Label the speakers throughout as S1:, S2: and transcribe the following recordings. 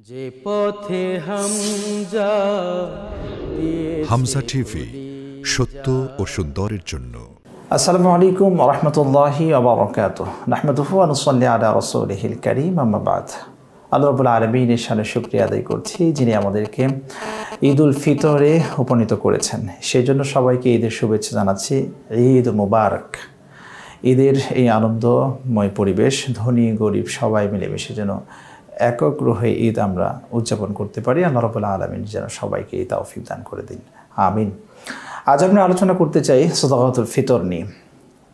S1: যে পথে
S2: হামজা টিভি, সত্য ও সুন্দরের জন্য।
S3: আসসালামু আলাইকুম ওয়া রাহমাতুল্লাহি ওয়া বারাকাতুহু। নাহমাদুহু ওয়া নুসাল্লি আলা রাসূলিহিল কারীম, আম্মা বাদ। আল্লাহ রাব্বুল আলামিনের শানে শুকরিয়া আদায় করছি, যিনি আমাদেরকে ঈদুল ফিতরে উপনীত করেছেন। সেই জন্য সবাইকে ঈদের শুভেচ্ছা জানাচ্ছি। ঈদ মুবারক। ঈদের এই আনন্দময় পরিবেশ, ধনী গরিব সবাই মিলেমিশে যেন একক রূহে ঈদ আমরা উদযাপন করতে পারি। আল্লাহ রাব্বুল আলামিন যেন সবাইকে এই তৌফিক দান করে দিন, আমিন। আজ আমরা আলোচনা করতে চাই সাদাকাতুল ফিতর নিয়ে।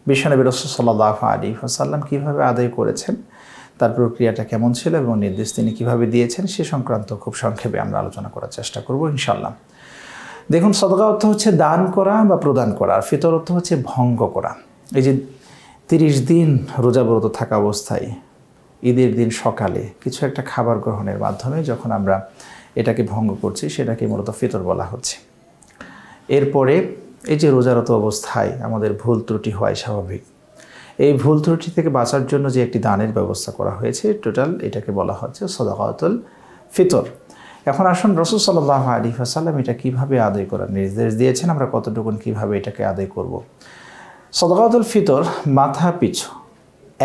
S3: বিশ্বনবী রাসূল সাল্লাল্লাহু আলাইহি ওয়াসাল্লাম কীভাবে আদায় করেছেন, তার প্রক্রিয়াটা কেমন ছিল এবং নির্দেশ তিনি কীভাবে দিয়েছেন সে সংক্রান্ত খুব সংক্ষেপে আমরা আলোচনা করার চেষ্টা করব ইনশাআল্লাহ। দেখুন, সাদাকা অর্থ হচ্ছে দান করা বা প্রদান করা, আর ফিতর অর্থ হচ্ছে ভঙ্গ করা। এই যে 30 দিন রোজাব্রত থাকা অবস্থায় ঈদের দিন সকালে কিছু একটা খাবার গ্রহণের মাধ্যমে যখন আমরা এটাকে ভঙ্গ করছি, সেটাকে মূলত ফিতর বলা হচ্ছে। এরপরে এই যে রোজারত অবস্থায় আমাদের ভুল ত্রুটি হয় স্বাভাবিক, এই ভুল ত্রুটি থেকে বাঁচার জন্য যে একটি দানের ব্যবস্থা করা হয়েছে, টোটাল এটাকে বলা হচ্ছে সাদাকাতুল ফিতর। এখন আসুন, রাসূল সাল্লাল্লাহু আলাইহি ওয়াসাল্লাম এটা কীভাবে আদায় করার নির্দেশ দিয়েছেন, আমরা কতটুকু কীভাবে এটাকে আদায় করব। সাদাকাতুল ফিতর মাথা পিছু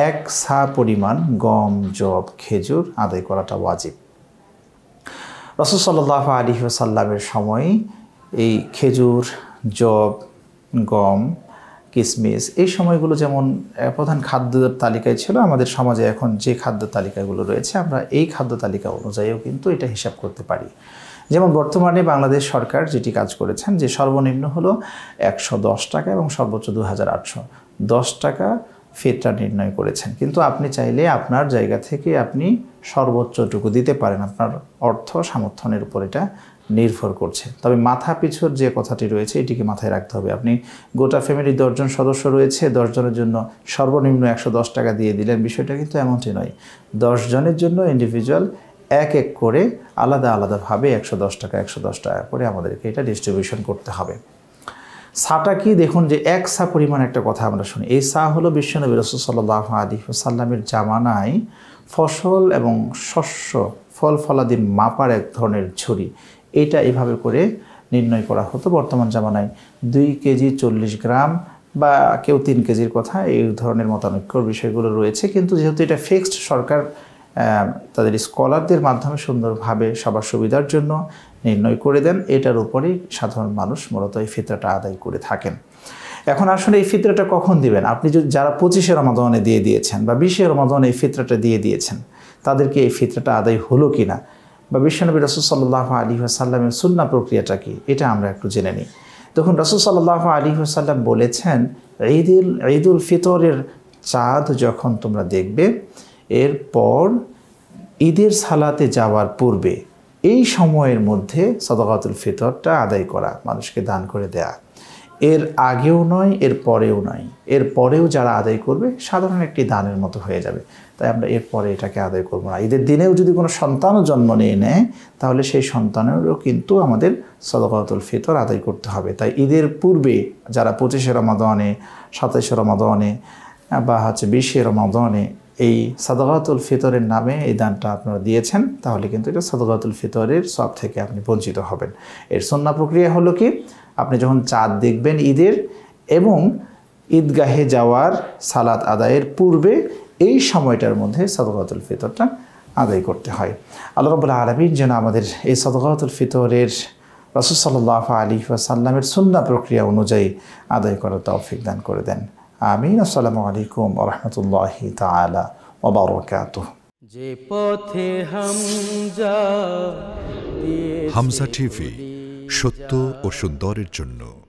S3: 1 সা পরিমাণ গম, জব, খেজুর আদায় করাটা ওয়াজিব। রাসূল সাল্লাল্লাহু আলাইহি ওয়াসাল্লামের সময় এই খেজুর, জব, গম, কিশমিশ এই সময়গুলো যেমন প্রধান খাদ্যের তালিকায় ছিল, আমাদের সমাজে এখন যে খাদ্য তালিকাগুলো রয়েছে আমরা এই খাদ্য তালিকা অনুযায়ীও কিন্তু এটা হিসাব করতে পারি। যেমন বর্তমানে বাংলাদেশ সরকার যেটি কাজ করেছেন, যে সর্বনিম্ন হলো 110 টাকা এবং সর্বোচ্চ 2810 টাকা ফিতরা নির্ণয় করেছেন। কিন্তু আপনি চাইলে আপনার জায়গা থেকে আপনি সর্বোচ্চটুকু দিতে পারেন, আপনার অর্থ সামর্থ্যের উপর এটা নির্ভর করছে। তবে মাথা পিছুর যে কথাটি রয়েছে এটিকে মাথায় রাখতে হবে। আপনি গোটা ফ্যামিলির 10 জন সদস্য রয়েছে, 10 জনের জন্য সর্বনিম্ন 110 টাকা দিয়ে দিলেন, বিষয়টা কিন্তু এমনটি নয়। 10 জনের জন্য ইন্ডিভিজুয়াল এক এক করে আলাদা আলাদাভাবে 110 টাকা 110 টাকা করে আমাদেরকে এটা ডিস্ট্রিবিউশন করতে হবে। সাটা কি, দেখুন যে 1 সা পরিমাণ একটা কথা আমরা শুনি। এই সা হলো বিশ্বনবী রাসূল সাল্লাল্লাহু আলাইহি ওয়াসাল্লামের জামানায় ফসল এবং শস্য, ফল ফলাদি মাপার এক ধরনের ঝুড়ি, এটা এভাবে করে নির্ণয় করা হতো। বর্তমান জামানায় 2 কেজি 40 গ্রাম বা কেউ 3 কেজির কথা, এই ধরনের মতানৈক্যর বিষয়গুলো রয়েছে। কিন্তু যেহেতু এটা ফিক্সড, সরকার তাদের স্কলারদের মাধ্যমে সুন্দরভাবে সবার সুবিধার জন্য নির্ণয় করে দেন, এটার উপরেই সাধারণ মানুষ মূলত এই ফিতরাটা আদায় করে থাকেন। এখন আসলে এই ফিতরাটা কখন দিবেন? আপনি যদি যারা 25শে রমাদানে দিয়ে দিয়েছেন বা 20শে রমাদানে এই ফিতরাটা দিয়ে দিয়েছেন, তাদেরকে এই ফিতরাটা আদায় হলো কি না, বা বিশ্বনবী রাসূল সাল্লাল্লাহু আলাইহি ওয়াসাল্লামের সুন্নাহ প্রক্রিয়াটা কি, এটা আমরা একটু জেনে নিই। দেখুন, রাসূল সাল্লাল্লাহু আলাইহি ওয়াসাল্লাম বলেছেন, ঈদুল ফিতরের চাঁদ যখন তোমরা দেখবে, এরপর ঈদের সালাতে যাওয়ার পূর্বে এই সময়ের মধ্যে সাদাকাতুল ফিতরটা আদায় করা, মানুষকে দান করে দেয়া। এর আগেও নয়, এর পরেও নয়, এর পরেও যারা আদায় করবে সাধারণ একটি দানের মতো হয়ে যাবে। তাই আমরা এর পরে এটাকে আদায় করবো না। ঈদের দিনেও যদি কোনো সন্তানও জন্ম নিয়ে নেয়, তাহলে সেই সন্তানেরও কিন্তু আমাদের সাদাকাতুল ফিতর আদায় করতে হবে। তাই ঈদের পূর্বে যারা 25শে রমাদানে, 27শে রমাদানে বা 20শে রমাদানে এই সাদাকাতুল ফিতরের নামে এই দানটা আপনারা দিয়েছেন, তাহলে কিন্তু এটা সাদাকাতুল ফিতরের সব থেকে আপনি বঞ্চিত হবেন। এর সুন্নাহ প্রক্রিয়া হলো কি, আপনি যখন চাঁদ দেখবেন ঈদের, এবং ঈদগাহে যাওয়ার সালাত আদায়ের পূর্বে এই সময়টার মধ্যে সাদাকাতুল ফিতরটা আদায় করতে হয়। আল্লাহ রাব্বুল আলামিন যেন আমাদের এই সাদাকাতুল ফিতরের রাসূল সাল্লাল্লাহু আলাইহি ওয়াসাল্লামের সুন্নাহ প্রক্রিয়া অনুযায়ী আদায় করার তৌফিক দান করে দেন, আমিন। আসসালামু আলাইকুম ওয়া রাহমাতুল্লাহি তাআলা ওয়া বারাকাতুহু।
S1: যে পথে
S2: হামজা টিভি, সত্য ও সুন্দরের জন্য।